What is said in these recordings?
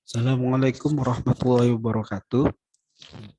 Assalamualaikum warahmatullahi wabarakatuh.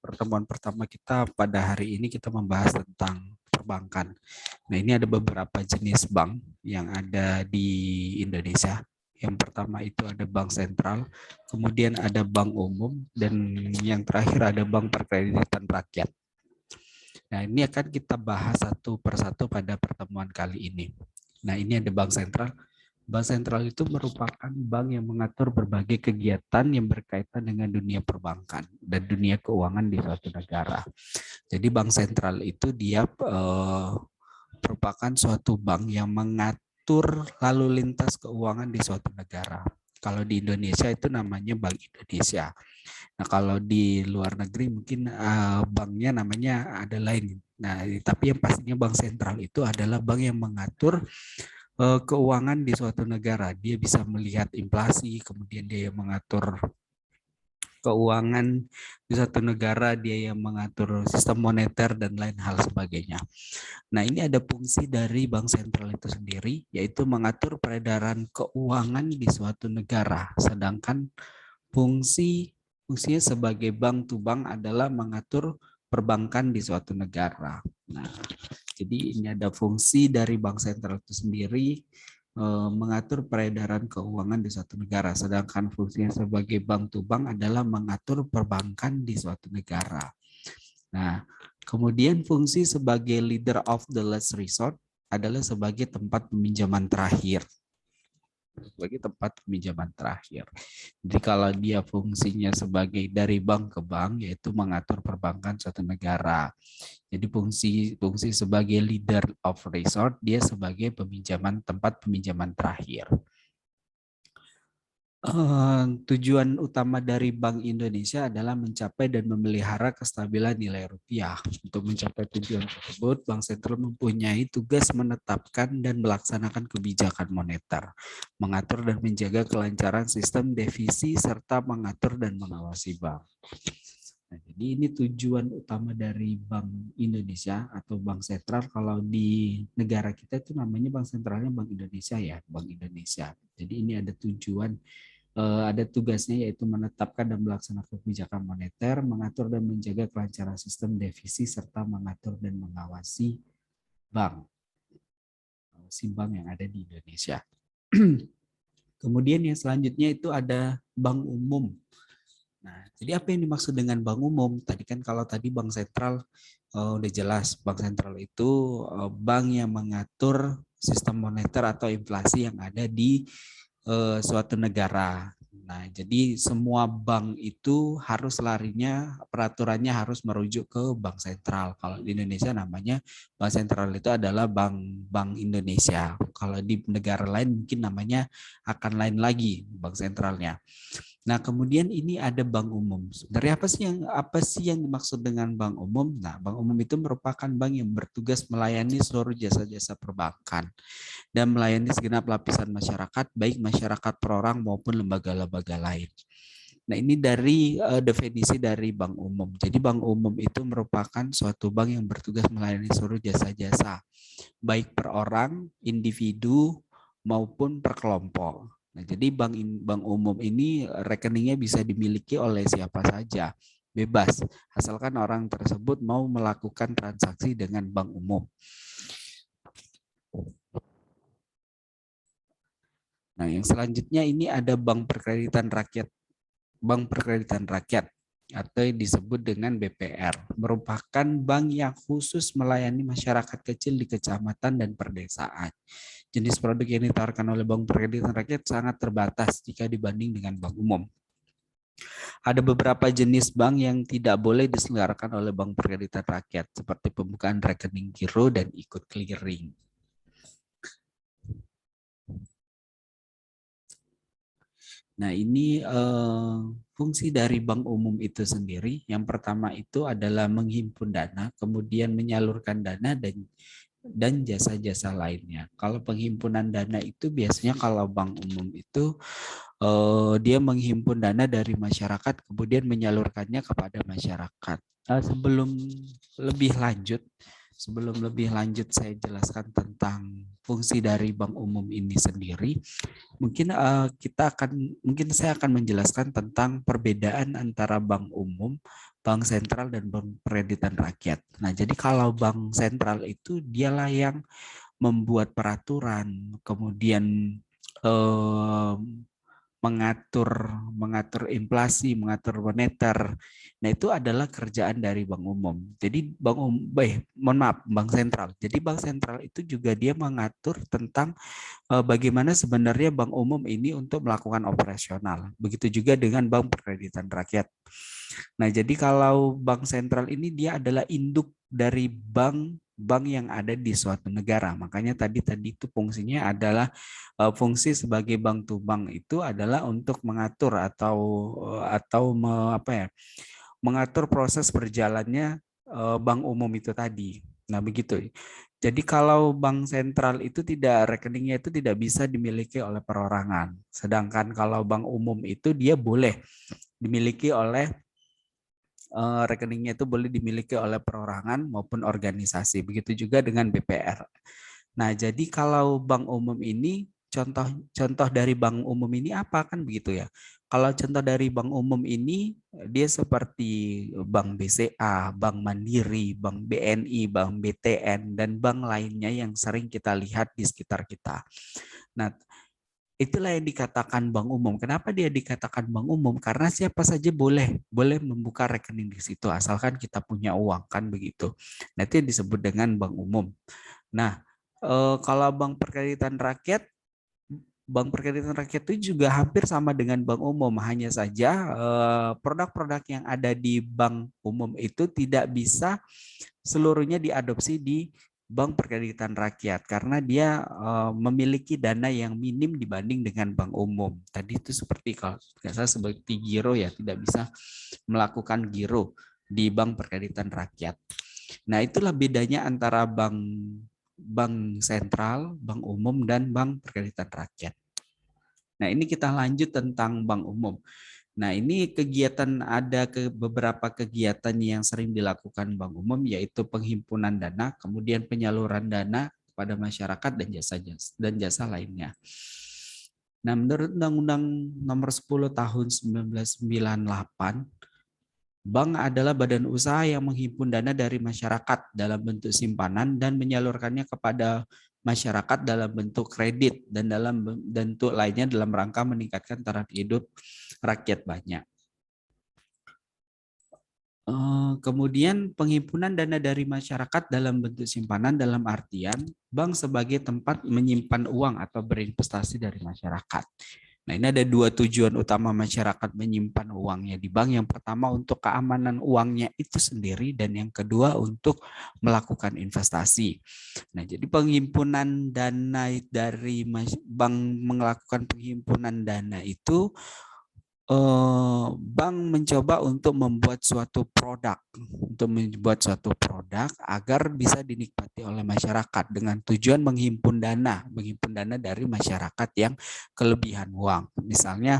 Pertemuan pertama kita pada hari ini kita membahas tentang perbankan. Nah, ini ada beberapa jenis bank yang ada di Indonesia. Yang pertama itu ada bank sentral, kemudian ada bank umum, dan yang terakhir ada bank perkreditan rakyat. Nah, ini akan kita bahas satu persatu pada pertemuan kali ini. Nah, ini ada bank sentral. Bank sentral itu merupakan bank yang mengatur berbagai kegiatan yang berkaitan dengan dunia perbankan dan dunia keuangan di suatu negara. Jadi bank sentral itu dia merupakan suatu bank yang mengatur lalu lintas keuangan di suatu negara. Kalau di Indonesia itu namanya Bank Indonesia. Nah, kalau di luar negeri mungkin banknya namanya ada lain. Nah, tapi yang pastinya bank sentral itu adalah bank yang mengatur keuangan di suatu negara. Dia bisa melihat inflasi, kemudian dia yang mengatur keuangan di suatu negara, dia yang mengatur sistem moneter dan lain hal sebagainya. Nah, ini ada fungsi dari bank sentral itu sendiri, yaitu mengatur peredaran keuangan di suatu negara. Sedangkan fungsinya sebagai bank to bank adalah mengatur perbankan di suatu negara. Nah, jadi ini ada fungsi dari bank sentral itu sendiri mengatur peredaran keuangan di suatu negara, sedangkan fungsinya sebagai bank to bank adalah mengatur perbankan di suatu negara. Nah, kemudian fungsi sebagai leader of the last resort adalah sebagai tempat peminjaman terakhir. Sebagai tempat peminjaman terakhir. Jadi kalau dia fungsinya sebagai dari bank ke bank, yaitu mengatur perbankan suatu negara. Jadi fungsi sebagai leader of resort, dia sebagai tempat peminjaman terakhir. Tujuan utama dari Bank Indonesia adalah mencapai dan memelihara kestabilan nilai rupiah. Untuk mencapai tujuan tersebut, Bank Sentral mempunyai tugas menetapkan dan melaksanakan kebijakan moneter, mengatur dan menjaga kelancaran sistem devisi, serta mengatur dan mengawasi bank. Nah, jadi ini tujuan utama dari Bank Indonesia atau Bank Sentral. Kalau di negara kita itu namanya Bank Sentralnya Bank Indonesia ya, Bank Indonesia. Jadi ini ada ada tugasnya yaitu menetapkan dan melaksanakan kebijakan moneter, mengatur dan menjaga kelancaran sistem devisi, serta mengatur dan mengawasi bank yang ada di Indonesia. Kemudian yang selanjutnya itu ada bank umum. Nah, jadi apa yang dimaksud dengan bank umum? Tadi kan kalau tadi bank sentral udah jelas, bank sentral itu bank yang mengatur sistem moneter atau inflasi yang ada di suatu negara. Nah, jadi semua bank itu harus larinya, peraturannya harus merujuk ke bank sentral. Kalau di Indonesia namanya bank sentral itu adalah Bank Indonesia. Kalau di negara lain mungkin namanya akan lain lagi bank sentralnya. Nah, kemudian ini ada bank umum. Sebenarnya apa sih yang dimaksud dengan bank umum? Nah, bank umum itu merupakan bank yang bertugas melayani seluruh jasa-jasa perbankan dan melayani segenap lapisan masyarakat, baik masyarakat per orang maupun lembaga-lembaga lain. Nah, ini dari definisi dari bank umum. Jadi bank umum itu merupakan suatu bank yang bertugas melayani seluruh jasa-jasa, baik per orang, individu, maupun per kelompok. Nah, jadi bank umum ini rekeningnya bisa dimiliki oleh siapa saja, bebas, asalkan orang tersebut mau melakukan transaksi dengan bank umum. Nah, yang selanjutnya ini ada bank perkreditan rakyat. Bank perkreditan rakyat atau yang disebut dengan BPR merupakan bank yang khusus melayani masyarakat kecil di kecamatan dan perdesaan. Jenis produk yang ditawarkan oleh bank perkreditan rakyat sangat terbatas jika dibanding dengan bank umum. Ada beberapa jenis bank yang tidak boleh diselenggarakan oleh bank perkreditan rakyat seperti pembukaan rekening giro dan ikut clearing. Nah, ini fungsi dari bank umum itu sendiri. Yang pertama itu adalah menghimpun dana, kemudian menyalurkan dana dan jasa-jasa lainnya. Kalau penghimpunan dana itu biasanya kalau bank umum itu dia menghimpun dana dari masyarakat, kemudian menyalurkannya kepada masyarakat. Sebelum lebih lanjut, sebelum lebih lanjut saya jelaskan tentang fungsi dari bank umum ini sendiri, mungkin saya akan menjelaskan tentang perbedaan antara bank umum, bank sentral, dan bank perkreditan rakyat. Nah, jadi kalau bank sentral itu dialah yang membuat peraturan, kemudian eh, mengatur mengatur inflasi, mengatur moneter. Nah, itu adalah kerjaan dari bank umum. Jadi bank sentral. Jadi bank sentral itu juga dia mengatur tentang bagaimana sebenarnya bank umum ini untuk melakukan operasional. Begitu juga dengan bank perkreditan rakyat. Nah, jadi kalau bank sentral ini dia adalah induk dari bank yang ada di suatu negara. Makanya tadi itu fungsinya adalah fungsi sebagai bank to bank itu adalah untuk mengatur mengatur proses berjalannya bank umum itu tadi. Nah, begitu. Jadi kalau bank sentral itu rekeningnya itu tidak bisa dimiliki oleh perorangan. Sedangkan kalau bank umum itu dia boleh dimiliki oleh rekeningnya itu boleh dimiliki oleh perorangan maupun organisasi. Begitu juga dengan BPR. Nah, jadi kalau bank umum ini contoh dari bank umum ini apa kan begitu ya. Kalau contoh dari bank umum ini dia seperti Bank BCA, Bank Mandiri, Bank BNI, Bank BTN dan bank lainnya yang sering kita lihat di sekitar kita. Nah, itulah yang dikatakan bank umum. Kenapa dia dikatakan bank umum? Karena siapa saja boleh membuka rekening di situ asalkan kita punya uang kan begitu. Nah, itu yang disebut dengan bank umum. Nah, kalau bank perkreditan rakyat itu juga hampir sama dengan bank umum, hanya saja produk-produk yang ada di bank umum itu tidak bisa seluruhnya diadopsi di bank perkreditan rakyat karena dia memiliki dana yang minim dibanding dengan bank umum. Tadi itu seperti kalau saya seperti giro ya, tidak bisa melakukan giro di bank perkreditan rakyat. Nah, itulah bedanya antara bank sentral, bank umum, dan bank perkreditan rakyat. Nah, ini kita lanjut tentang bank umum. Nah, ini beberapa kegiatan yang sering dilakukan bank umum, yaitu penghimpunan dana, kemudian penyaluran dana kepada masyarakat dan jasa lainnya. Nah, menurut Undang-Undang Nomor 10 Tahun 1998, bank adalah badan usaha yang menghimpun dana dari masyarakat dalam bentuk simpanan dan menyalurkannya kepada masyarakat dalam bentuk kredit dan dalam bentuk lainnya dalam rangka meningkatkan taraf hidup rakyat banyak. Kemudian penghimpunan dana dari masyarakat dalam bentuk simpanan dalam artian bank sebagai tempat menyimpan uang atau berinvestasi dari masyarakat. Nah, ini ada dua tujuan utama masyarakat menyimpan uangnya di bank. Yang pertama untuk keamanan uangnya itu sendiri dan yang kedua untuk melakukan investasi. Nah, jadi penghimpunan dana dari bank melakukan penghimpunan dana itu bank mencoba untuk membuat suatu produk agar bisa dinikmati oleh masyarakat dengan tujuan menghimpun dana dari masyarakat yang kelebihan uang, misalnya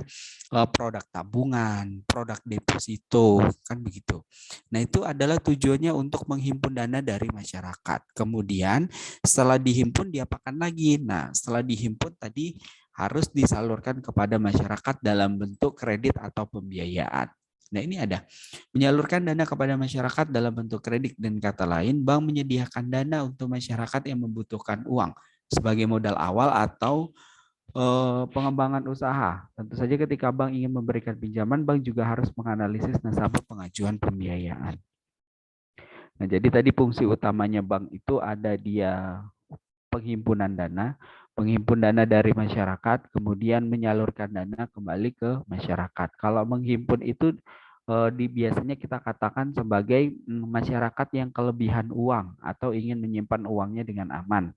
produk tabungan, produk deposito, kan begitu. Nah, itu adalah tujuannya untuk menghimpun dana dari masyarakat. Kemudian setelah dihimpun diapakan lagi? Nah, setelah dihimpun tadi harus disalurkan kepada masyarakat dalam bentuk kredit atau pembiayaan. Nah, ini ada menyalurkan dana kepada masyarakat dalam bentuk kredit, dan kata lain bank menyediakan dana untuk masyarakat yang membutuhkan uang sebagai modal awal atau pengembangan usaha. Tentu saja ketika bank ingin memberikan pinjaman, bank juga harus menganalisis nasabah pengajuan pembiayaan. Nah, jadi tadi fungsi utamanya bank itu ada dia penghimpunan dana dari masyarakat, kemudian menyalurkan dana kembali ke masyarakat. Kalau menghimpun itu biasanya kita katakan sebagai masyarakat yang kelebihan uang atau ingin menyimpan uangnya dengan aman.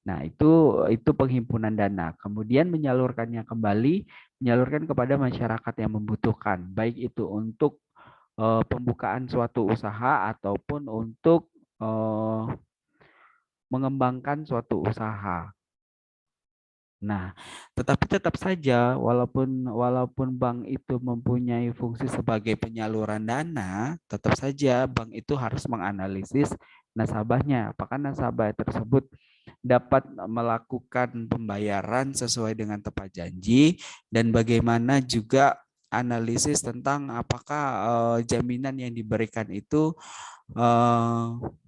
Nah, itu penghimpunan dana. Kemudian menyalurkannya kembali, menyalurkan kepada masyarakat yang membutuhkan, baik itu untuk pembukaan suatu usaha ataupun untuk mengembangkan suatu usaha. Nah, tetapi tetap saja walaupun bank itu mempunyai fungsi sebagai penyaluran dana, tetap saja bank itu harus menganalisis nasabahnya. Apakah nasabah tersebut dapat melakukan pembayaran sesuai dengan tepat janji, dan bagaimana juga analisis tentang apakah jaminan yang diberikan itu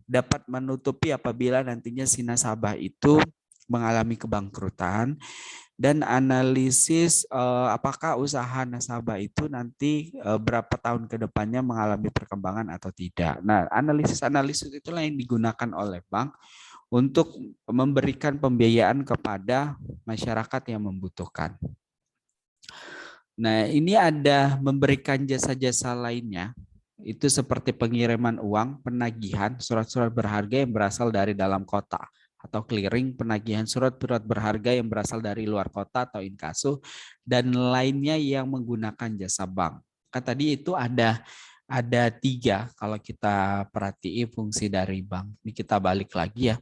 dapat menutupi apabila nantinya si nasabah itu mengalami kebangkrutan, dan analisis apakah usaha nasabah itu nanti berapa tahun ke depannya mengalami perkembangan atau tidak. Nah, analisis-analisis itulah yang digunakan oleh bank untuk memberikan pembiayaan kepada masyarakat yang membutuhkan. Nah, ini ada memberikan jasa-jasa lainnya, itu seperti pengiriman uang, penagihan, surat-surat berharga yang berasal dari dalam kota, atau clearing, penagihan surat-surat berharga yang berasal dari luar kota atau inkasu, dan lainnya yang menggunakan jasa bank. Kan tadi itu ada 3 kalau kita perhatiin fungsi dari bank. Ini kita balik lagi ya.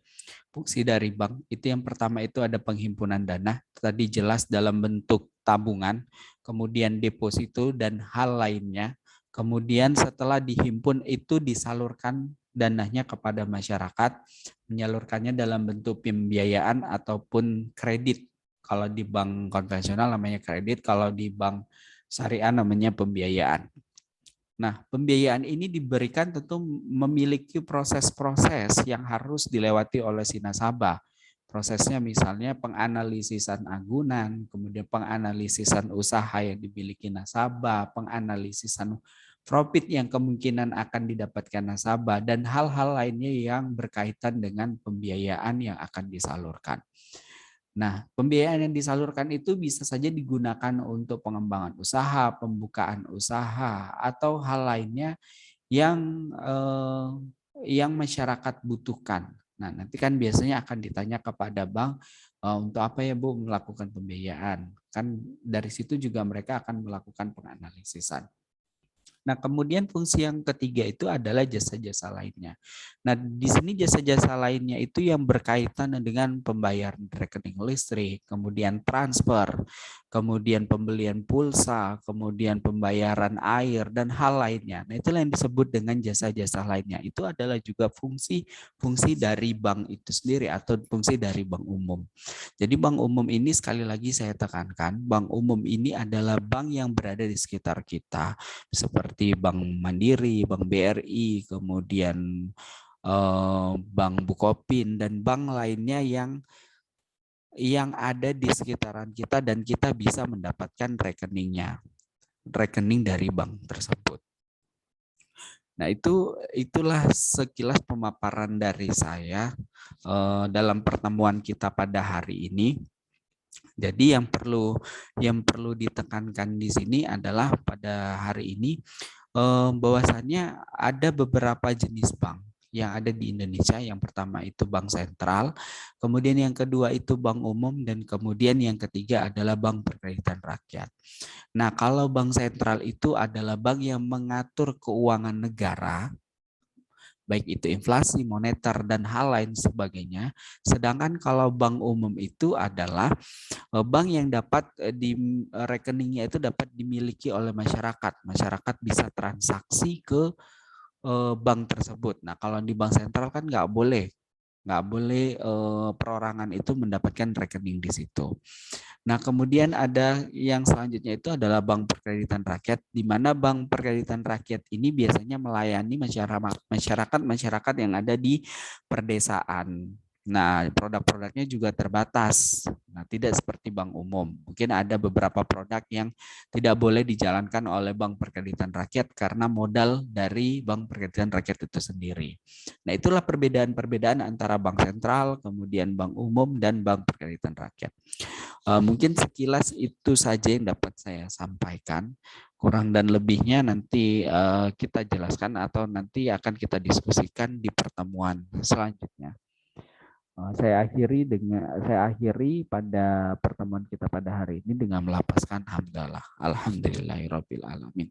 Fungsi dari bank itu yang pertama itu ada penghimpunan dana, tadi jelas dalam bentuk tabungan, kemudian deposito dan hal lainnya. Kemudian setelah dihimpun itu disalurkan dananya kepada masyarakat, menyalurkannya dalam bentuk pembiayaan ataupun kredit. Kalau di bank konvensional namanya kredit, kalau di bank syariah namanya pembiayaan. Nah, pembiayaan ini diberikan tentu memiliki proses-proses yang harus dilewati oleh si nasabah. Prosesnya misalnya penganalisisan agunan, kemudian penganalisisan usaha yang dimiliki nasabah, penganalisisan profit yang kemungkinan akan didapatkan nasabah, dan hal-hal lainnya yang berkaitan dengan pembiayaan yang akan disalurkan. Nah, pembiayaan yang disalurkan itu bisa saja digunakan untuk pengembangan usaha, pembukaan usaha, atau hal lainnya yang masyarakat butuhkan. Nah, nanti kan biasanya akan ditanya kepada bank, untuk apa ya Bu melakukan pembiayaan? Kan dari situ juga mereka akan melakukan penganalisisan. Nah, kemudian fungsi yang ketiga itu adalah jasa-jasa lainnya. Nah, di sini jasa-jasa lainnya itu yang berkaitan dengan pembayaran rekening listrik, kemudian transfer, kemudian pembelian pulsa, kemudian pembayaran air, dan hal lainnya. Nah, itulah yang disebut dengan jasa-jasa lainnya. Itu adalah juga fungsi dari bank itu sendiri atau fungsi dari bank umum. Jadi bank umum ini sekali lagi saya tekankan, bank umum ini adalah bank yang berada di sekitar kita, seperti Bank Mandiri, Bank BRI, kemudian Bank Bukopin, dan bank lainnya yang ada di sekitaran kita dan kita bisa mendapatkan rekening dari bank tersebut. Nah, itulah sekilas pemaparan dari saya dalam pertemuan kita pada hari ini. Jadi yang perlu ditekankan di sini adalah pada hari ini bahwasannya ada beberapa jenis bank yang ada di Indonesia. Yang pertama itu bank sentral, kemudian yang kedua itu bank umum, dan kemudian yang ketiga adalah bank perkreditan rakyat. Nah, kalau bank sentral itu adalah bank yang mengatur keuangan negara, baik itu inflasi, moneter, dan hal lain sebagainya. Sedangkan kalau bank umum itu adalah bank yang dapat di rekeningnya itu dapat dimiliki oleh masyarakat. Masyarakat bisa transaksi ke bank tersebut. Nah, kalau di bank sentral kan nggak boleh perorangan itu mendapatkan rekening di situ. Nah, kemudian ada yang selanjutnya itu adalah bank perkreditan rakyat, di mana bank perkreditan rakyat ini biasanya melayani masyarakat yang ada di perdesaan. Nah, produk-produknya juga terbatas. Nah, tidak seperti bank umum. Mungkin ada beberapa produk yang tidak boleh dijalankan oleh bank perkreditan rakyat karena modal dari bank perkreditan rakyat itu sendiri. Nah, itulah perbedaan-perbedaan antara bank sentral, kemudian bank umum, dan bank perkreditan rakyat. Mungkin sekilas itu saja yang dapat saya sampaikan. Kurang dan lebihnya nanti kita jelaskan atau nanti akan kita diskusikan di pertemuan selanjutnya. Saya akhiri pada pertemuan kita pada hari ini dengan melapaskan hamdalah. Alhamdulillahirabbil alamin.